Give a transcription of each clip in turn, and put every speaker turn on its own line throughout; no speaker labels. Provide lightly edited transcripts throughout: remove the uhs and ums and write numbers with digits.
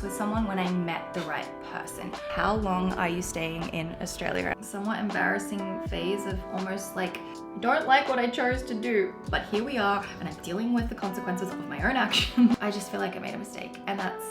with someone when I met the right person. How long are you staying in Australia? Somewhat embarrassing phase of almost like, don't like what I chose to do, but here we are and I'm dealing with the consequences of my own action. I just feel like I made a mistake, and that's...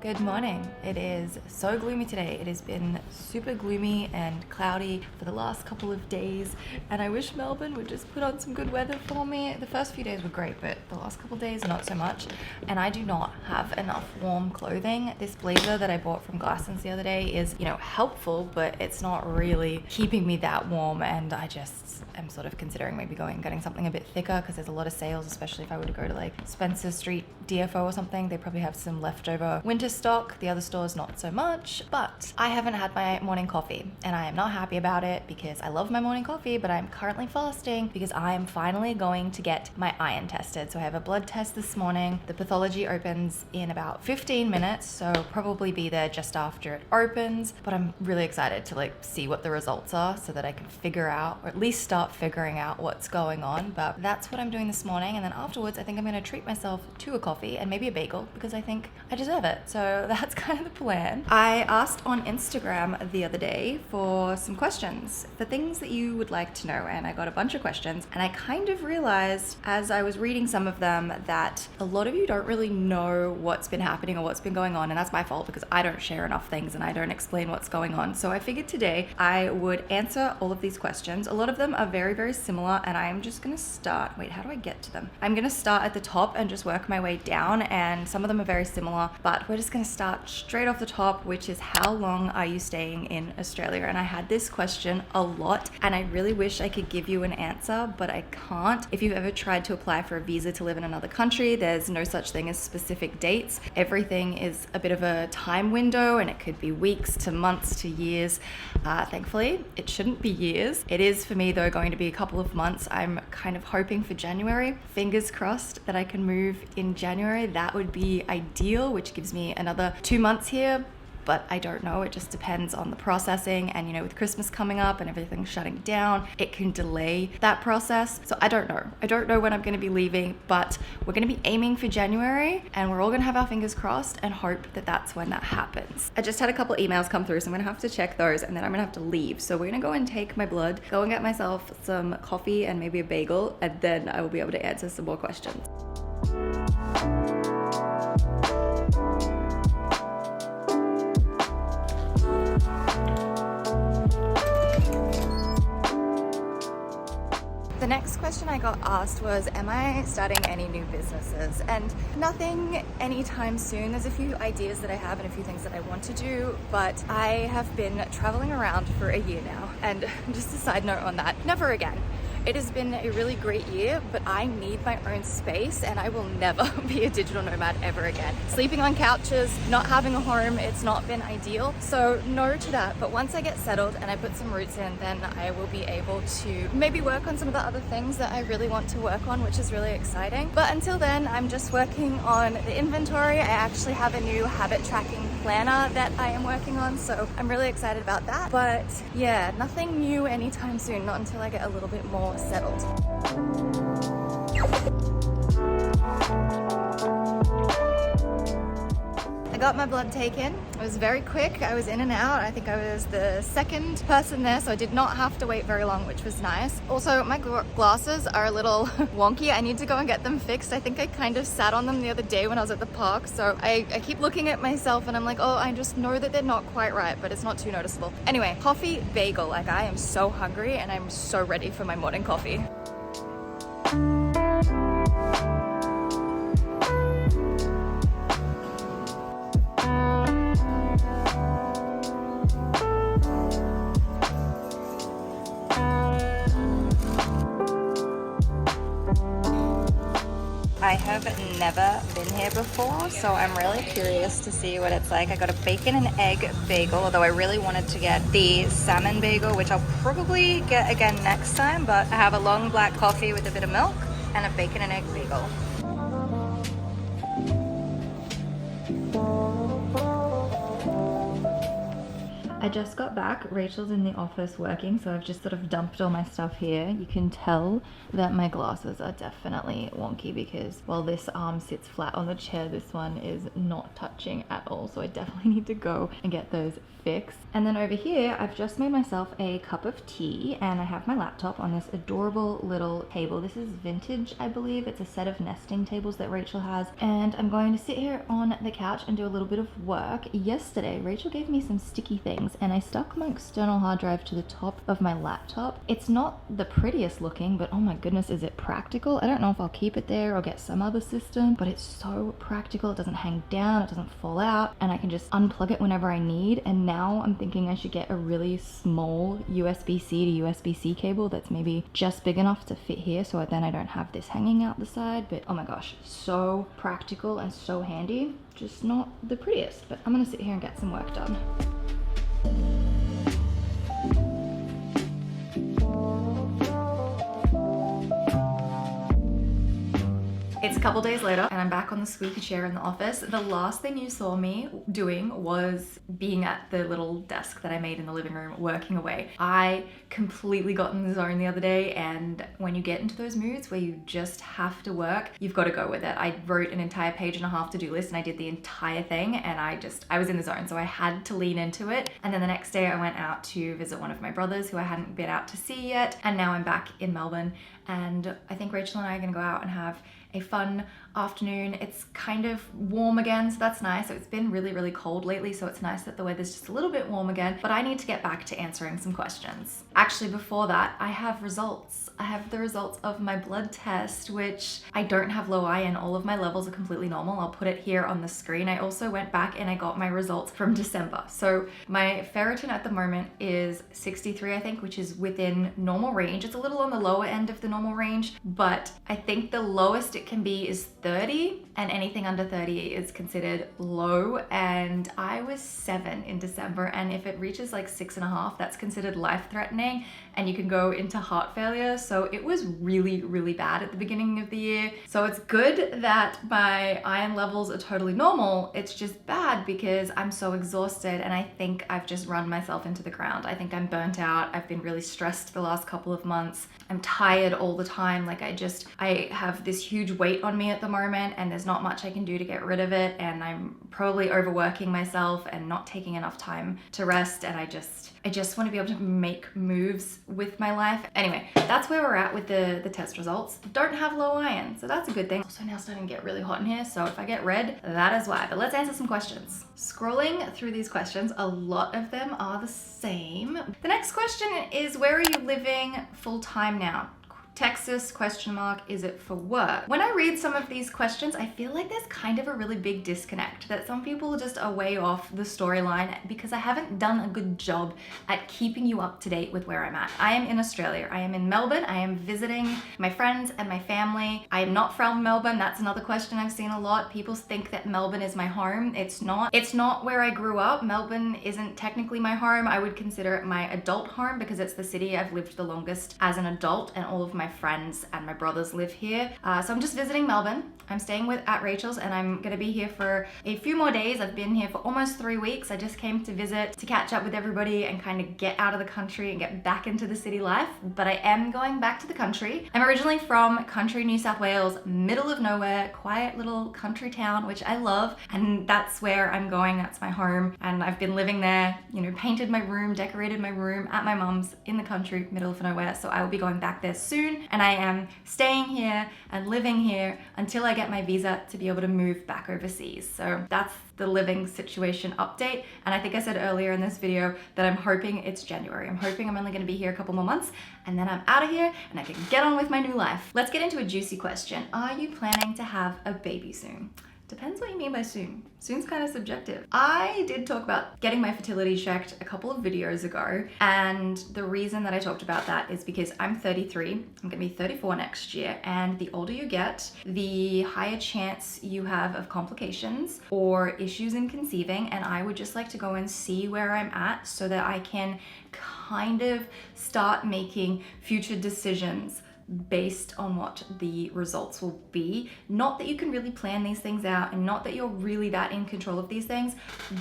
Good morning. It is so gloomy today. It has been super gloomy and cloudy for the last couple of days, and I wish Melbourne would just put on some good weather for me. The first few days were great, but the last couple of days not so much, and I do not have enough warm clothing. This blazer that I bought from Glassons the other day is, helpful, but it's not really keeping me that warm, and I just am sort of considering maybe going and getting something a bit thicker because there's a lot of sales, especially if I were to go to like Spencer Street DFO or something. They probably have some leftover winter stock. The other stores not so much, but I haven't had my morning coffee and I am not happy about it because I love my morning coffee, but I'm currently fasting because I am finally going to get my iron tested. So I have a blood test this morning. The pathology opens in about 15 minutes, so probably be there just after it opens, but I'm really excited to see what the results are so that I can figure out, or at least start figuring out what's going on. But that's what I'm doing this morning, and then afterwards I think I'm going to treat myself to a coffee and maybe a bagel because I think I deserve it. So that's kind of the plan. I asked on Instagram the other day for some questions, for things that you would like to know, and I got a bunch of questions, and I kind of realized as I was reading some of them that a lot of you don't really know what's been happening or what's been going on, and that's my fault because I don't share enough things and I don't explain what's going on. So I figured today I would answer all of these questions. A lot of them are very, very similar, and I'm just gonna start, wait, how do I get to them? I'm gonna start at the top and just work my way down, and some of them are very similar, but we're just gonna start straight off the top, which is how long are you staying in Australia? And I had this question a lot, and I really wish I could give you an answer, but I can't. If you've ever tried to apply for a visa to live in another country, there's no such thing as specific dates. Everything is a bit of a time window, and it could be weeks to months to years. Thankfully, it shouldn't be years. It is for me though going to be a couple of months. I'm kind of hoping for January. Fingers crossed that I can move in January. That would be ideal, which gives me another 2 months here, but I don't know. It just depends on the processing, and with Christmas coming up and everything shutting down, it can delay that process. So I don't know. I don't know when I'm going to be leaving, but we're going to be aiming for January, and we're all going to have our fingers crossed and hope that that's when that happens. I just had a couple emails come through, so I'm going to have to check those, and then I'm going to have to leave. So we're going to go and take my blood, go and get myself some coffee and maybe a bagel, and then I will be able to answer some more questions. The next question I got asked was, am I starting any new businesses? And nothing anytime soon. There's a few ideas that I have and a few things that I want to do, but I have been traveling around for a year now. And just a side note on that, never again. It has been a really great year, but I need my own space, and I will never be a digital nomad ever again. Sleeping on couches, not having a home, it's not been ideal. So no to that. But once I get settled and I put some roots in, then I will be able to maybe work on some of the other things that I really want to work on, which is really exciting. But until then, I'm just working on the inventory. I actually have a new habit tracking planner that I am working on, so I'm really excited about that. But yeah, nothing new anytime soon, not until I get a little bit more settled. I got my blood taken. It was very quick. I was in and out. I think I was the second person there, so I did not have to wait very long, which was nice. Also, my glasses are a little wonky. I need to go and get them fixed. I think I kind of sat on them the other day when I was at the park, so I keep looking at myself and I'm like, oh, I just know that they're not quite right, but it's not too noticeable. Anyway, coffee, bagel. I am so hungry and I'm so ready for my morning coffee. I have never been here before, so I'm really curious to see what it's like. I got a bacon and egg bagel, although I really wanted to get the salmon bagel, which I'll probably get again next time, but I have a long black coffee with a bit of milk and a bacon and egg bagel. I just got back. Rachel's in the office working, so I've just sort of dumped all my stuff here. You can tell that my glasses are definitely wonky because while this arm sits flat on the chair, this one is not touching at all. So I definitely need to go and get those fixed. And then over here, I've just made myself a cup of tea and I have my laptop on this adorable little table. This is vintage, I believe. It's a set of nesting tables that Rachel has. And I'm going to sit here on the couch and do a little bit of work. Yesterday, Rachel gave me some sticky things and I stuck my external hard drive to the top of my laptop. It's not the prettiest looking, but oh my goodness, is it practical? I don't know if I'll keep it there or get some other system, but it's so practical. It doesn't hang down, it doesn't fall out, and I can just unplug it whenever I need. And now I'm thinking I should get a really small USB-C to USB-C cable that's maybe just big enough to fit here, so then I don't have this hanging out the side. But oh my gosh, so practical and so handy. Just not the prettiest, but I'm gonna sit here and get some work done. It's a couple days later and I'm back on the squeaky chair in the office. The last thing you saw me doing was being at the little desk that I made in the living room working away. I completely got in the zone the other day, and when you get into those moods where you just have to work, you've got to go with it. I wrote an entire page-and-a-half to-do list and I did the entire thing, and I was in the zone, so I had to lean into it. And then the next day I went out to visit one of my brothers who I hadn't been out to see yet, and now I'm back in Melbourne, and I think Rachel and I are gonna go out and have a fun afternoon. It's kind of warm again, so that's nice. So it's been really, really cold lately, so it's nice that the weather's just a little bit warm again, but I need to get back to answering some questions. Actually, before that, I have results. I have the results of my blood test, which I don't have low iron. All of my levels are completely normal. I'll put it here on the screen. I also went back and I got my results from December. So my ferritin at the moment is 63, I think, which is within normal range. It's a little on the lower end of the normal range, but I think the lowest it can be is 30, and anything under 30 is considered low. And I was 7 in December, and if it reaches like 6.5, that's considered life-threatening and you can go into heart failure. So it was really, really bad at the beginning of the year. So it's good that my iron levels are totally normal. It's just bad because I'm so exhausted and I think I've just run myself into the ground. I think I'm burnt out. I've been really stressed the last couple of months. I'm tired all the time. Like I have this huge weight on me at the moment and there's not much I can do to get rid of it. And I'm probably overworking myself and not taking enough time to rest. And I just want to be able to make moves with my life. Anyway, that's where we're at with the test results. Don't have low iron, so that's a good thing. Also now starting to get really hot in here, so if I get red, that is why. But let's answer some questions. Scrolling through these questions, a lot of them are the same. The next question is, where are you living full time now? Texas, ? Is it for work? When I read some of these questions, I feel like there's kind of a really big disconnect, that some people just are way off the storyline because I haven't done a good job at keeping you up to date with where I'm at. I am in Australia. I am in Melbourne. I am visiting my friends and my family. I am not from Melbourne. That's another question I've seen a lot. People think that Melbourne is my home. It's not. It's not where I grew up. Melbourne isn't technically my home. I would consider it my adult home because it's the city I've lived the longest as an adult, and all of my friends and my brothers live here. So I'm just visiting Melbourne. I'm staying at Rachel's and I'm gonna be here for a few more days. I've been here for almost 3 weeks. I just came to visit, to catch up with everybody and kind of get out of the country and get back into the city life. But I am going back to the country. I'm originally from country New South Wales, middle of nowhere, quiet little country town, which I love. And that's where I'm going. That's my home. And I've been living there, you know, painted my room, decorated my room at my mum's in the country, middle of nowhere. So I will be going back there soon. And I am staying here and living here until I get my visa to be able to move back overseas. So that's the living situation update. And I think I said earlier in this video that I'm hoping it's January. I'm hoping I'm only gonna be here a couple more months and then I'm out of here and I can get on with my new life. Let's get into a juicy question. Are you planning to have a baby soon? Depends what you mean by soon. Soon's kind of subjective. I did talk about getting my fertility checked a couple of videos ago, and the reason that I talked about that is because I'm 33, I'm gonna be 34 next year, and the older you get, the higher chance you have of complications or issues in conceiving, and I would just like to go and see where I'm at so that I can kind of start making future decisions based on what the results will be. Not that you can really plan these things out, and not that you're really that in control of these things,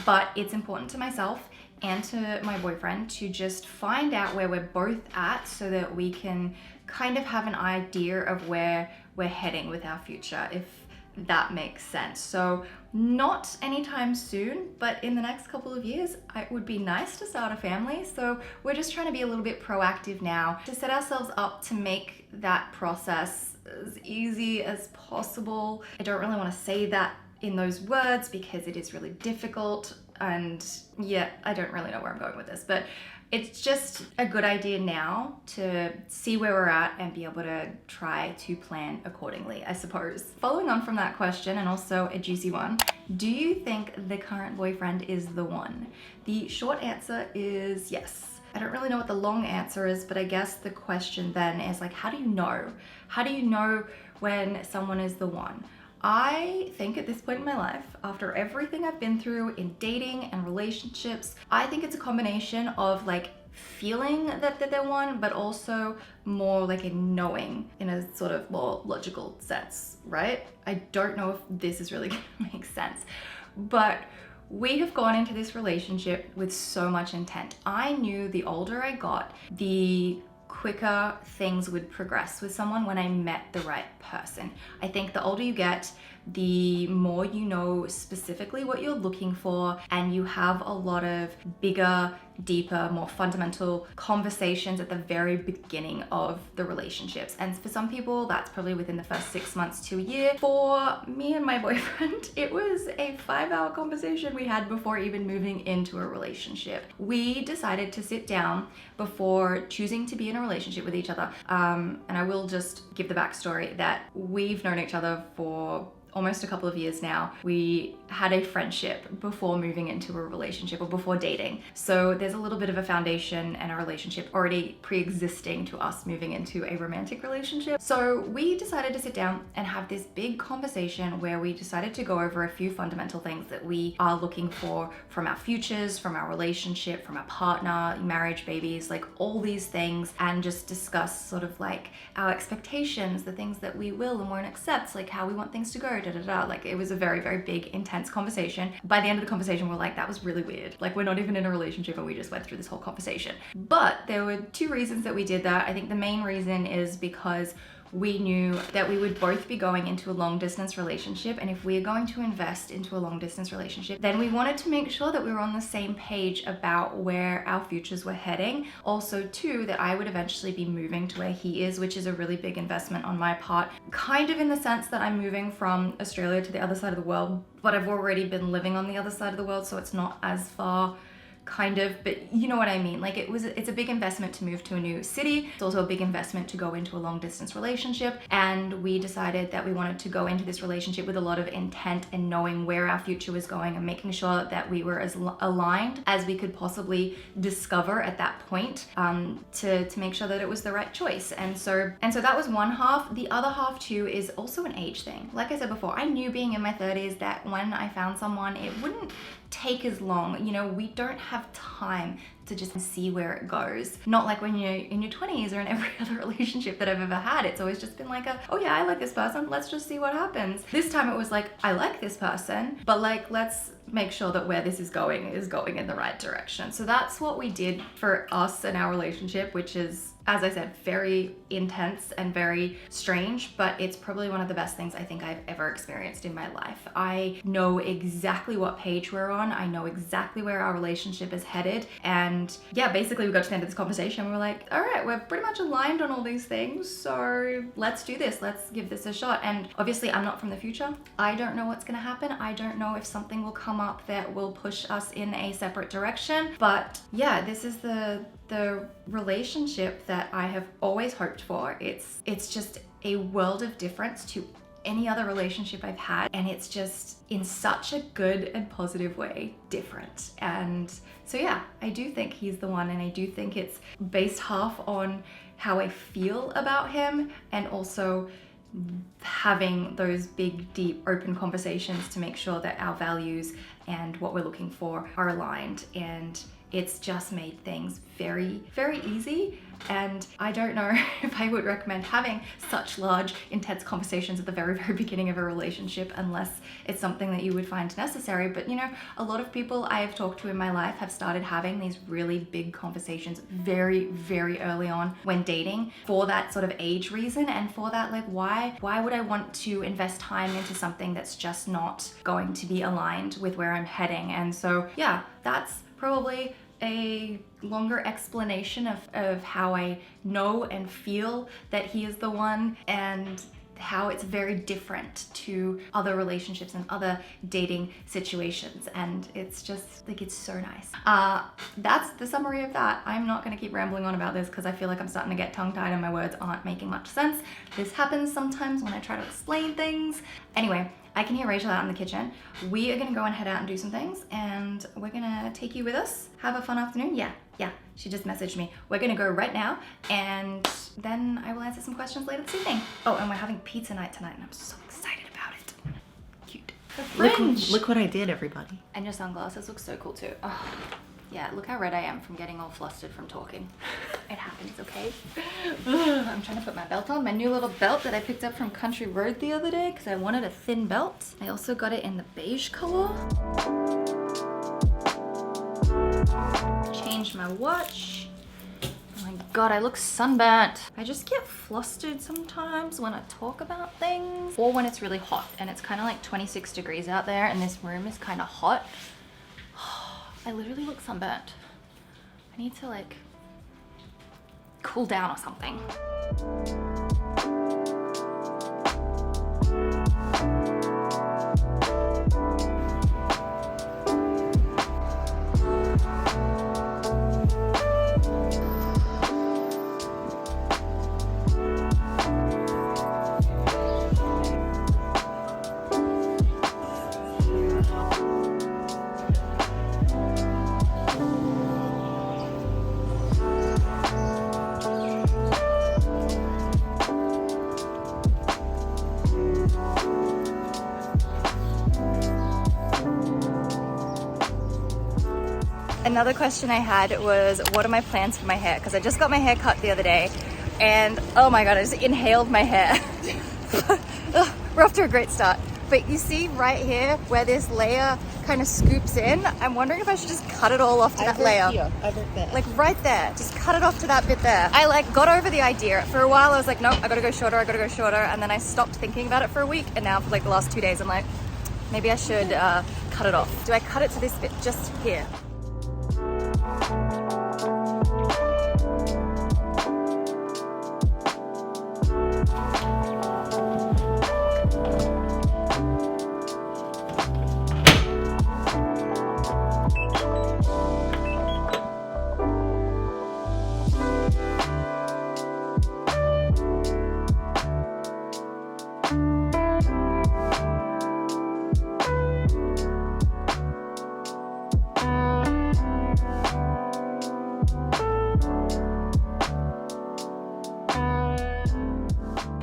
but it's important to myself and to my boyfriend to just find out where we're both at so that we can kind of have an idea of where we're heading with our future, if that makes sense. So not anytime soon, but in the next couple of years, it would be nice to start a family. So we're just trying to be a little bit proactive now to set ourselves up to make that process as easy as possible. I don't really want to say that in those words because it is really difficult, and yeah, I don't really know where I'm going with this, but it's just a good idea now to see where we're at and be able to try to plan accordingly, I suppose. Following on from that question, and also a juicy one, do you think the current boyfriend is the one? The short answer is yes. I don't really know what the long answer is, but I guess the question then is like, how do you know? How do you know when someone is the one? I think at this point in my life, after everything I've been through in dating and relationships, I think it's a combination of like feeling that they're one, but also more like a knowing in a sort of more logical sense, right? I don't know if this is really gonna make sense, but we have gone into this relationship with so much intent. I knew the older I got, the quicker things would progress with someone when I met the right person. I think the older you get, the more you know specifically what you're looking for, and you have a lot of bigger, deeper, more fundamental conversations at the very beginning of the relationships. And for some people, that's probably within the first 6 months to a year. For me and my boyfriend, it was a 5-hour conversation we had before even moving into a relationship. We decided to sit down before choosing to be in a relationship with each other. And I will just give the backstory that we've known each other for almost a couple of years now. We had a friendship before moving into a relationship, or before dating. So there's a little bit of a foundation and a relationship already pre-existing to us moving into a romantic relationship. So we decided to sit down and have this big conversation where we decided to go over a few fundamental things that we are looking for from our futures, from our relationship, from our partner, marriage, babies, like all these things, and just discuss sort of like our expectations, the things that we will and won't accept, like how we want things to go, Like it was a very, very big, intense conversation. By the end of the conversation, we're like, that was really weird. Like we're not even in a relationship and we just went through this whole conversation. But there were 2 reasons that we did that. I think the main reason is because we knew that we would both be going into a long distance relationship, and if we are going to invest into a long distance relationship, then we wanted to make sure that we were on the same page about where our futures were heading. Also too, that I would eventually be moving to where he is, which is a really big investment on my part, kind of in the sense that I'm moving from Australia to the other side of the world, but I've already been living on the other side of the world, so it's not as far, kind of, but you know what I mean. Like it's a big investment to move to a new city. It's also a big investment to go into a long distance relationship, and we decided that we wanted to go into this relationship with a lot of intent and knowing where our future was going, and making sure that we were as aligned as we could possibly discover at that point, to make sure that it was the right choice. And so that was one half. The other half too is also an age thing. Like I said before, I knew being in my 30s that when I found someone, it wouldn't take as long. You know, we don't have time to just see where it goes. Not like when you're in your 20s or in every other relationship that I've ever had. It's always just been like oh yeah, I like this person, let's just see what happens. This time it was like, I like this person, but like, let's make sure that where this is going in the right direction. So that's what we did for us and our relationship, which is, as I said, very intense and very strange, but it's probably one of the best things I think I've ever experienced in my life. I know exactly what page we're on. I know exactly where our relationship is headed. And yeah, basically we got to the end of this conversation. We were like, all right, we're pretty much aligned on all these things. So let's do this. Let's give this a shot. And obviously I'm not from the future. I don't know what's going to happen. I don't know if something will come up that will push us in a separate direction. But yeah, this is the relationship that I have always hoped for. It's just a world of difference to any other relationship I've had, and it's just in such a good and positive way different. And so yeah, I do think he's the one, and I do think it's based half on how I feel about him, and also having those big, deep, open conversations to make sure that our values and what we're looking for are aligned. And it's just made things very, very easy. And I don't know if I would recommend having such large, intense conversations at the very, very beginning of a relationship unless it's something that you would find necessary. But you know, a lot of people I have talked to in my life have started having these really big conversations very, very early on when dating for that sort of age reason, and for that, like, why would I want to invest time into something that's just not going to be aligned with where I'm heading? And so yeah, that's probably a longer explanation of how I know and feel that he is the one, and how it's very different to other relationships and other dating situations. And it's just like, it's so nice. That's the summary of that. I'm not gonna keep rambling on about this because I feel like I'm starting to get tongue-tied and my words aren't making much sense. This happens sometimes when I try to explain things. Anyway, I can hear Rachel out in the kitchen. We are gonna go and head out and do some things, and we're gonna take you with us. Have a fun afternoon. Yeah, she just messaged me. We're gonna go right now, and then I will answer some questions later this evening. Oh, and we're having pizza night tonight, and I'm so excited about it. Cute. The fringe.
Look what I did, everybody.
And your sunglasses look so cool too. Oh. Yeah, look how red I am from getting all flustered from talking. It happens, okay? I'm trying to put my belt on. My new little belt that I picked up from Country Road the other day because I wanted a thin belt. I also got it in the beige color. Changed my watch. Oh my god, I look sunburnt. I just get flustered sometimes when I talk about things. Or when it's really hot and it's kind of like 26 degrees out there and this room is kind of hot. I literally look sunburnt. I need to like cool down or something. Another question I had was, what are my plans for my hair? Because I just got my hair cut the other day, and oh my god, I just inhaled my hair. We're off to a great start. But you see right here where this layer kind of scoops in, I'm wondering if I should just cut it all off to that layer. Like right there, just cut it off to that bit there. I like got over the idea. For a while I was like, nope, I gotta go shorter, and then I stopped thinking about it for a week, and now for like the last 2 days I'm like, maybe I should cut it off. Do I cut it to this bit just here?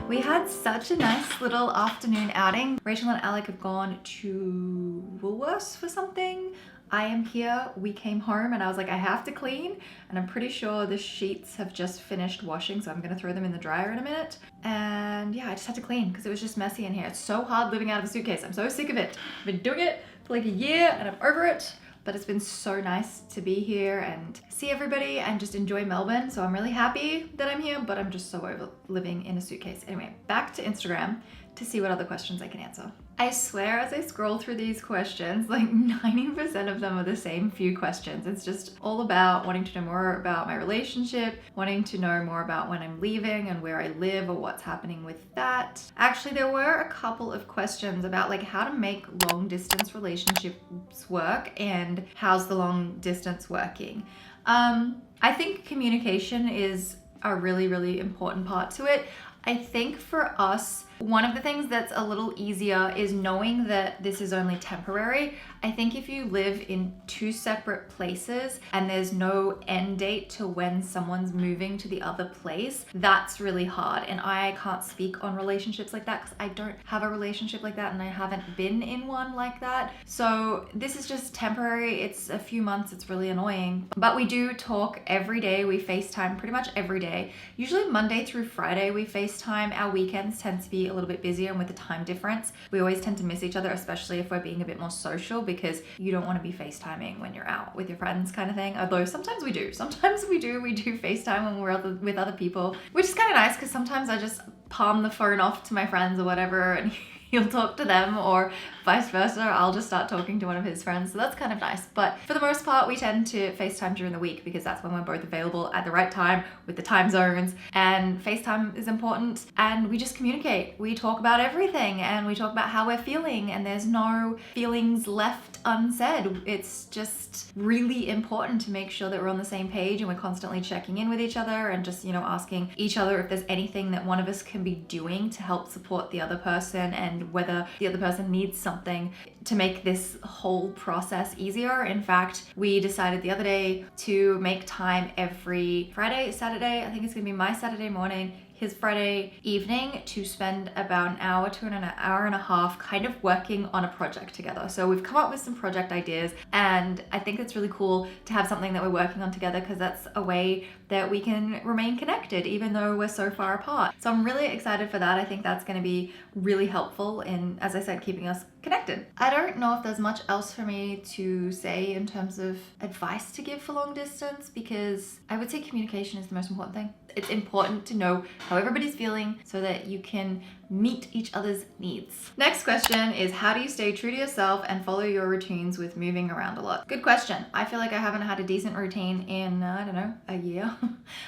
We had such a nice little afternoon outing. Rachel and Alec have gone to Woolworths for something. I am here. We came home and I was like, I have to clean, and I'm pretty sure the sheets have just finished washing, so I'm gonna throw them in the dryer in a minute. And yeah, I just had to clean because it was just messy in here. It's so hard living out of a suitcase. I'm so sick of it. I've been doing it for like a year and I'm over it. But it's been so nice to be here and see everybody and just enjoy Melbourne. So I'm really happy that I'm here, but I'm just so over living in a suitcase. Anyway, back to Instagram to see what other questions I can answer. I swear as I scroll through these questions, like 90% of them are the same few questions. It's just all about wanting to know more about my relationship, wanting to know more about when I'm leaving and where I live or what's happening with that. Actually, there were a couple of questions about like how to make long distance relationships work and how's the long distance working. I think communication is a really, really important part to it. I think for us, One of the things that's a little easier is knowing that this is only temporary. I think if you live in two separate places and there's no end date to when someone's moving to the other place, that's really hard. And I can't speak on relationships like that because I don't have a relationship like that and I haven't been in one like that. So this is just temporary. It's a few months. It's really annoying. But we do talk every day. We FaceTime pretty much every day. Usually Monday through Friday we FaceTime. Our weekends tend to be a little bit busier, and with the time difference, we always tend to miss each other, especially if we're being a bit more social, because you don't want to be FaceTiming when you're out with your friends kind of thing. Although sometimes we do. Sometimes we do FaceTime when we're with other people, which is kind of nice because sometimes I just palm the phone off to my friends or whatever and he'll talk to them, or vice versa. I'll just start talking to one of his friends. So that's kind of nice. But for the most part, we tend to FaceTime during the week because that's when we're both available at the right time with the time zones. And FaceTime is important. And we just communicate. We talk about everything and we talk about how we're feeling, and there's no feelings left unsaid. It's just really important to make sure that we're on the same page and we're constantly checking in with each other and just, asking each other if there's anything that one of us can be doing to help support the other person, and whether the other person needs something to make this whole process easier. In fact, we decided the other day to make time every Friday, Saturday. I think it's gonna be my Saturday morning, his Friday evening, to spend about an hour to an hour and a half kind of working on a project together. So we've come up with some project ideas, and I think it's really cool to have something that we're working on together because that's a way that we can remain connected even though we're so far apart. So I'm really excited for that. I think that's going to be really helpful in, as I said, keeping us connected. I don't know if there's much else for me to say in terms of advice to give for long distance, because I would say communication is the most important thing. It's important to know how everybody's feeling so that you can meet each other's needs. Next question is, how do you stay true to yourself and follow your routines with moving around a lot? Good question. I feel like I haven't had a decent routine in, I don't know, a year.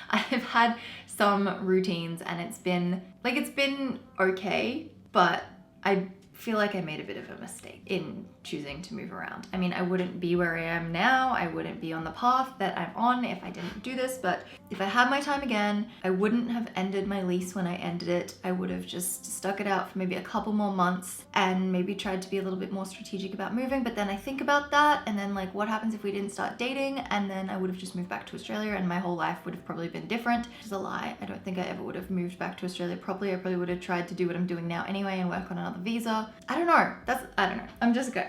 I've had some routines and it's been okay, but I feel like I made a bit of a mistake in choosing to move around. I mean, I wouldn't be where I am now. I wouldn't be on the path that I'm on if I didn't do this, but if I had my time again, I wouldn't have ended my lease when I ended it. I would have just stuck it out for maybe a couple more months and maybe tried to be a little bit more strategic about moving. But then I think about that and then what happens if we didn't start dating? And then I would have just moved back to Australia and my whole life would have probably been different, which is a lie. I don't think I ever would have moved back to Australia properly. I probably would have tried to do what I'm doing now anyway and work on another visa. I don't know. I don't know.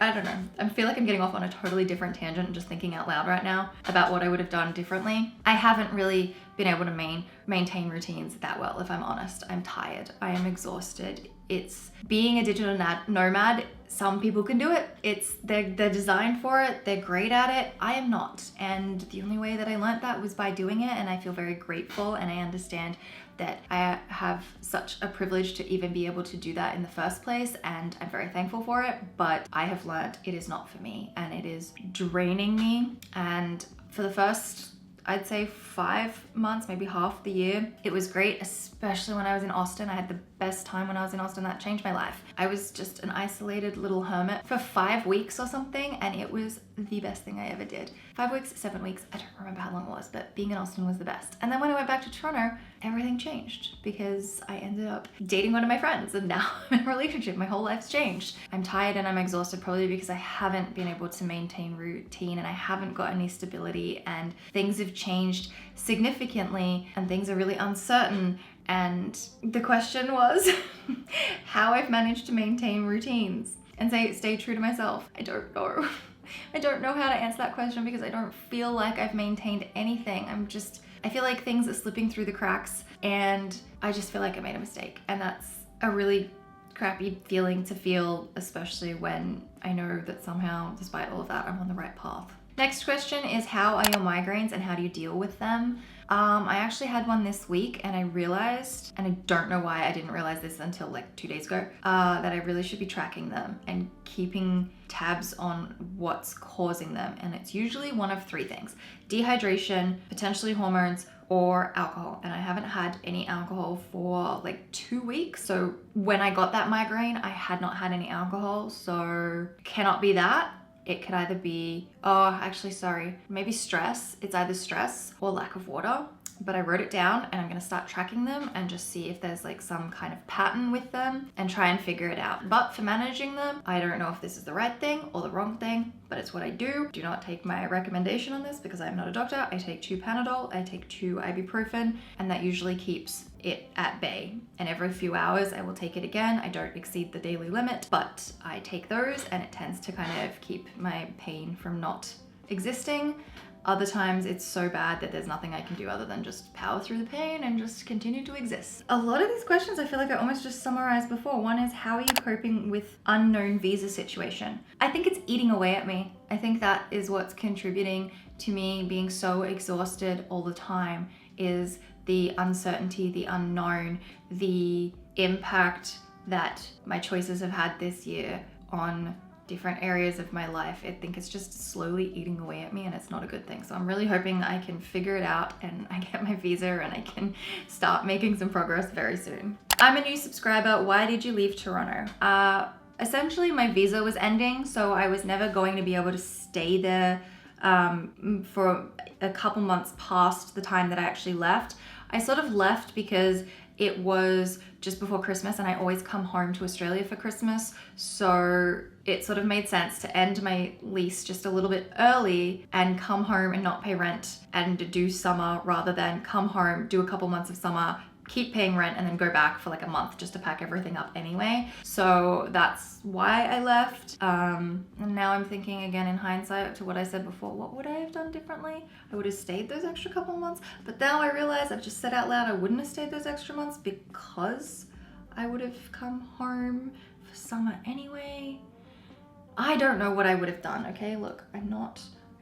I don't know. I feel like I'm getting off on a totally different tangent and just thinking out loud right now about what I would have done differently. I haven't really been able to maintain routines that well, if I'm honest. I'm tired. I am exhausted. It's being a digital nomad. Some people can do it. They're designed for it. They're great at it. I am not. And the only way that I learned that was by doing it. And I feel very grateful, and I understand that I have such a privilege to even be able to do that in the first place, and I'm very thankful for it. But I have learned it is not for me, and it is draining me. And for the first, I'd say 5 months, maybe half the year, it was great, especially when I was in Austin. I had the best time when I was in Austin. That changed my life. I was just an isolated little hermit for 5 weeks or something, and it was the best thing I ever did. 5 weeks, 7 weeks, I don't remember how long it was, but being in Austin was the best. And then when I went back to Toronto, everything changed because I ended up dating one of my friends, and now I'm in a relationship. My whole life's changed. I'm tired and I'm exhausted, probably because I haven't been able to maintain routine and I haven't got any stability, and things have changed significantly and things are really uncertain. And the question was how I've managed to maintain routines and stay true to myself. I don't know. I don't know how to answer that question because I don't feel like I've maintained anything. I feel like things are slipping through the cracks, and I just feel like I made a mistake. And that's a really crappy feeling to feel, especially when I know that somehow, despite all of that, I'm on the right path. Next question is, how are your migraines and how do you deal with them? I actually had one this week, and I realized, and I don't know why I didn't realize this until 2 days ago, that I really should be tracking them and keeping tabs on what's causing them. And it's usually one of 3 things: dehydration, potentially hormones, or alcohol. And I haven't had any alcohol for 2 weeks. So when I got that migraine, I had not had any alcohol. So cannot be that. It could either be, maybe stress. It's either stress or lack of water. but I wrote it down and I'm gonna start tracking them and just see if there's like some kind of pattern with them and try and figure it out. But for managing them, I don't know if this is the right thing or the wrong thing, but it's what I do. Do not take my recommendation on this because I'm not a doctor. I take 2 Panadol, I take 2 ibuprofen, and that usually keeps it at bay. And every few hours I will take it again. I don't exceed the daily limit, but I take those and it tends to kind of keep my pain from not existing. Other times it's so bad that there's nothing I can do other than just power through the pain and just continue to exist. A lot of these questions I feel like I almost just summarized before. One is, how are you coping with unknown visa situation? I think it's eating away at me. I think that is what's contributing to me being so exhausted all the time, is the uncertainty, the unknown, the impact that my choices have had this year on different areas of my life. I think it's just slowly eating away at me and it's not a good thing. So I'm really hoping I can figure it out and I get my visa and I can start making some progress very soon. I'm a new subscriber. Why did you leave Toronto? Essentially my visa was ending, so I was never going to be able to stay there for a couple months past the time that I actually left. I sort of left because it was just before Christmas and I always come home to Australia for Christmas. So it sort of made sense to end my lease just a little bit early and come home and not pay rent and to do summer, rather than come home, do a couple months of summer, keep paying rent, and then go back for like a month just to pack everything up anyway. So that's why I left. And now I'm thinking again in hindsight to what I said before, what would I have done differently? I would have stayed those extra couple months, but now I realize, I've just said out loud, I wouldn't have stayed those extra months because I would have come home for summer anyway. I don't know what I would have done, okay? Look, I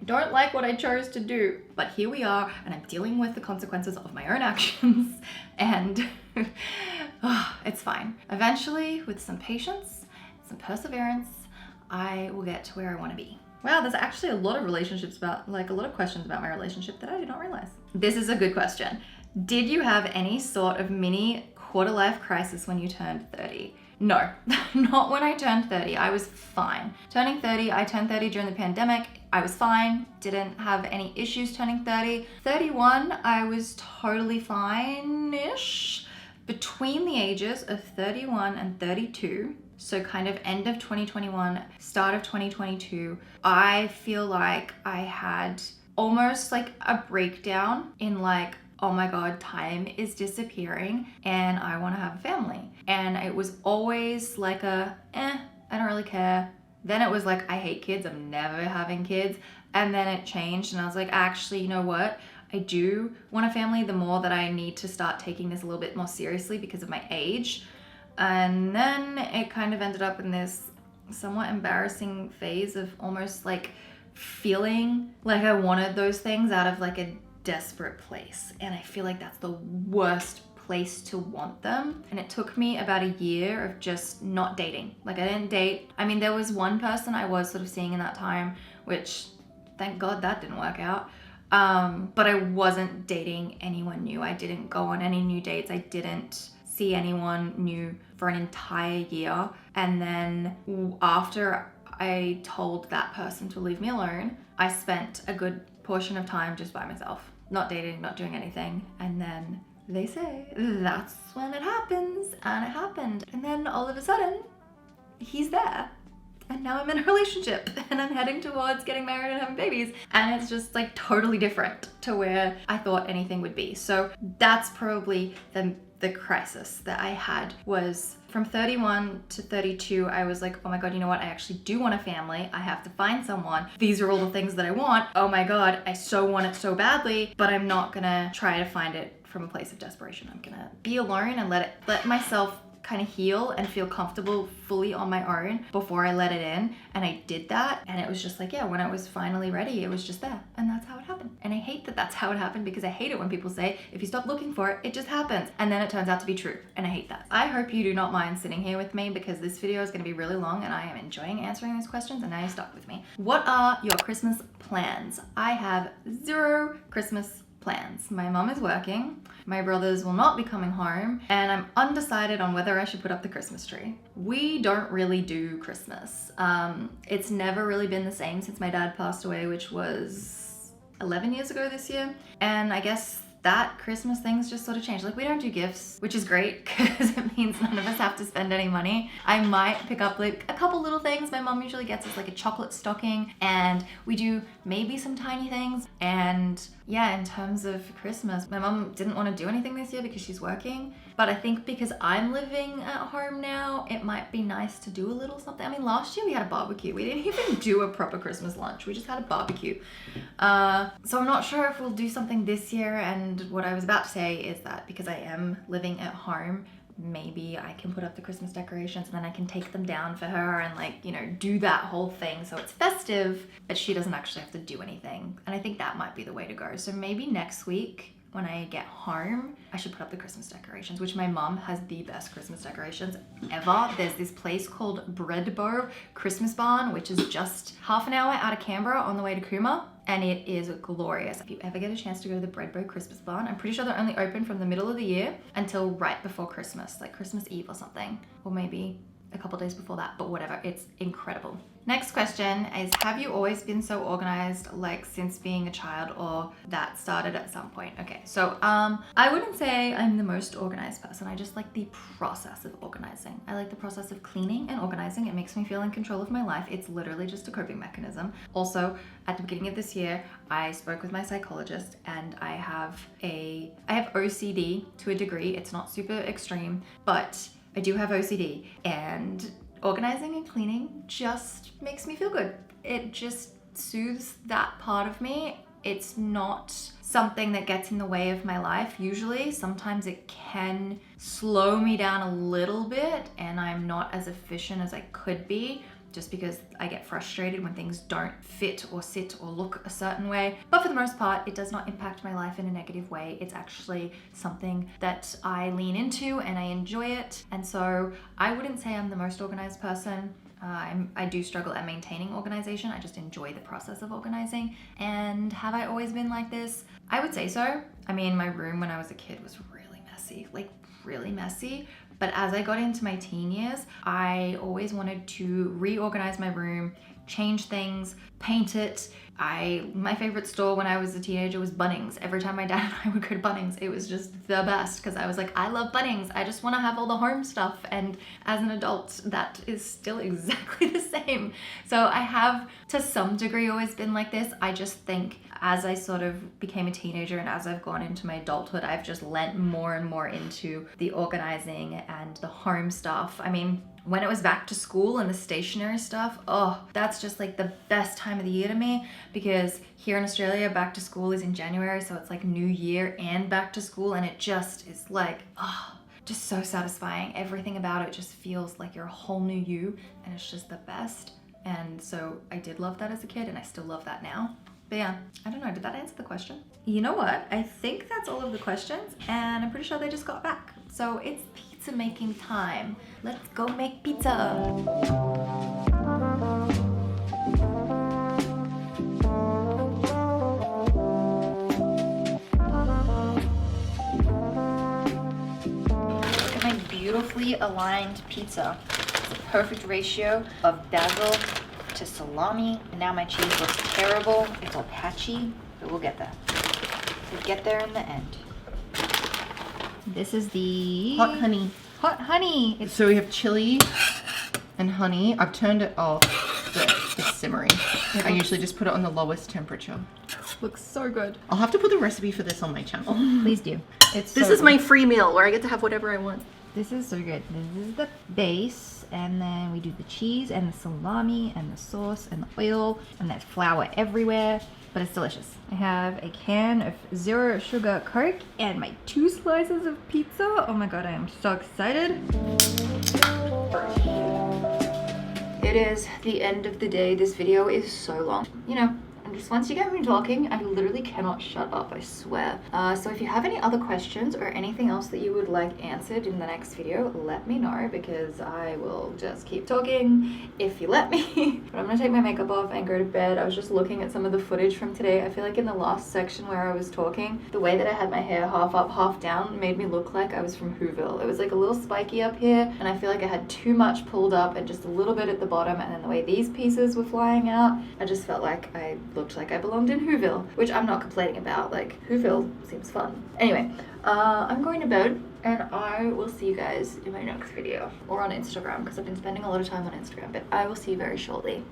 don't like what I chose to do, but here we are and I'm dealing with the consequences of my own actions and it's fine. Eventually, with some patience, some perseverance, I will get to where I want to be. Wow, there's actually a lot of questions about my relationship that I did not realize. This is a good question. Did you have any sort of mini quarter life crisis when you turned 30? No, not when I turned 30. I was fine. I turned 30 during the pandemic. I was fine. Didn't have any issues turning 30. 31, I was totally fine-ish. Between the ages of 31 and 32, so kind of end of 2021, start of 2022, I feel like I had almost like a breakdown in like, oh my God, time is disappearing and I want to have a family. And it was always like I don't really care. Then it was like, I hate kids, I'm never having kids. And then it changed and I was like, actually, you know what? I do want a family, the more that I need to start taking this a little bit more seriously because of my age. And then it kind of ended up in this somewhat embarrassing phase of almost like feeling like I wanted those things out of like a desperate place, and I feel like that's the worst place to want them. And it took me about a year of just not dating. Like I didn't date. I mean, there was one person I was sort of seeing in that time, which thank God that didn't work out. But I wasn't dating anyone new. I didn't go on any new dates. I didn't see anyone new for an entire year. And then after I told that person to leave me alone, I spent a good portion of time just by myself, not dating, not doing anything. And then they say that's when it happens, and it happened. And then all of a sudden he's there, and now I'm in a relationship and I'm heading towards getting married and having babies, and it's just like totally different to where I thought anything would be. So that's probably the crisis that I had. Was from 31 to 32, I was like, oh my God, you know what? I actually do want a family. I have to find someone. These are all the things that I want. Oh my God, I so want it so badly, but I'm not gonna try to find it from a place of desperation. I'm gonna be alone and let myself kind of heal and feel comfortable fully on my own before I let it in. And I did that, and it was just like, yeah, when I was finally ready, it was just there, and that's how it happened. And I hate that that's how it happened, because I hate it when people say if you stop looking for it, it just happens, and then it turns out to be true, and I hate that. I hope you do not mind sitting here with me, because this video is going to be really long and I am enjoying answering these questions, and now you're stuck with me. What are your Christmas plans? I have 0 Christmas plans. My mom is working, my brothers will not be coming home, and I'm undecided on whether I should put up the Christmas tree. We don't really do Christmas. It's never really been the same since my dad passed away, which was 11 years ago this year. And I guess that Christmas things just sort of changed. Like we don't do gifts, which is great because it means none of us have to spend any money. I might pick up like a couple little things. My mom usually gets us like a chocolate stocking, and we do maybe some tiny things. And yeah, in terms of Christmas, my mom didn't want to do anything this year because she's working. But I think because I'm living at home now, it might be nice to do a little something. I mean, last year we had a barbecue. We didn't even do a proper Christmas lunch. We just had a barbecue. So I'm not sure if we'll do something this year. And what I was about to say is that because I am living at home, maybe I can put up the Christmas decorations and then I can take them down for her and like, you know, do that whole thing so it's festive, but she doesn't actually have to do anything. And I think that might be the way to go. So maybe next week when I get home, I should put up the Christmas decorations, which my mom has the best Christmas decorations ever. There's this place called Breadbow Christmas Barn, which is just half an hour out of Canberra on the way to Cooma. And it is glorious. If you ever get a chance to go to the Breadbow Christmas Barn, I'm pretty sure they're only open from the middle of the year until right before Christmas, like Christmas Eve or something, or maybe a couple days before that, but whatever, it's incredible. Next question is, have you always been so organized, like since being a child, or that started at some point? Okay, so I wouldn't say I'm the most organized person. I just like the process of organizing. I like the process of cleaning and organizing. It makes me feel in control of my life. It's literally just a coping mechanism. Also, at the beginning of this year, I spoke with my psychologist, and I have OCD to a degree. It's not super extreme, but I do have OCD, and organizing and cleaning just makes me feel good. It just soothes that part of me. It's not something that gets in the way of my life usually. Sometimes it can slow me down a little bit and I'm not as efficient as I could be, just because I get frustrated when things don't fit or sit or look a certain way. But for the most part, it does not impact my life in a negative way. It's actually something that I lean into and I enjoy it. And so I wouldn't say I'm the most organized person. I do struggle at maintaining organization. I just enjoy the process of organizing. And have I always been like this? I would say so. I mean, my room when I was a kid was really messy, like really messy. But as I got into my teen years, I always wanted to reorganize my room, change things, paint it. My favorite store when I was a teenager was Bunnings. Every time my dad and I would go to Bunnings, it was just the best because I was like, I love Bunnings. I just want to have all the home stuff. And as an adult, that is still exactly the same. So I have to some degree always been like this. I just think as I sort of became a teenager and as I've gone into my adulthood, I've just lent more and more into the organizing and the home stuff. I mean, when it was back to school and the stationery stuff, oh, that's just like the best time of the year to me, because here in Australia, back to school is in January, so it's like New Year and back to school, and it just is like, oh, just so satisfying. Everything about it just feels like you're a whole new you, and it's just the best. And so I did love that as a kid, and I still love that now. But yeah, I don't know, did that answer the question? You know what? I think that's all of the questions, and I'm pretty sure they just got back. So it's pizza making time. Let's go make pizza. Look at my beautifully aligned pizza. It's a perfect ratio of basil to salami. And now my cheese looks terrible. It's all patchy, but we'll get there. We'll get there in the end. This is the
hot honey.
Hot honey.
So we have chili and honey. I've turned it off, but it's simmering. I usually just put it on the lowest temperature.
Looks so good.
I'll have to put the recipe for this on my channel.
Please do.
This is my free meal where I get to have whatever I want.
This is so good. This is the base, and then we do the cheese and the salami and the sauce and the oil, and there's flour everywhere, but it's delicious. I have a can of zero sugar Coke and my 2 slices of pizza. Oh my god, I am so excited. It is the end of the day. This video is so long. You know, just once you get me talking, I literally cannot shut up, I swear. So if you have any other questions or anything else that you would like answered in the next video, let me know, because I will just keep talking if you let me. But I'm gonna take my makeup off and go to bed. I was just looking at some of the footage from today. I feel like in the last section where I was talking, the way that I had my hair half up, half down made me look like I was from Whoville. It was like a little spiky up here, and I feel like I had too much pulled up and just a little bit at the bottom, and then the way these pieces were flying out, I just felt like I looked looked like I belonged in Whoville, which I'm not complaining about. Like, Whoville seems fun. Anyway, I'm going to bed, and I will see you guys in my next video, or on Instagram, because I've been spending a lot of time on Instagram, but I will see you very shortly.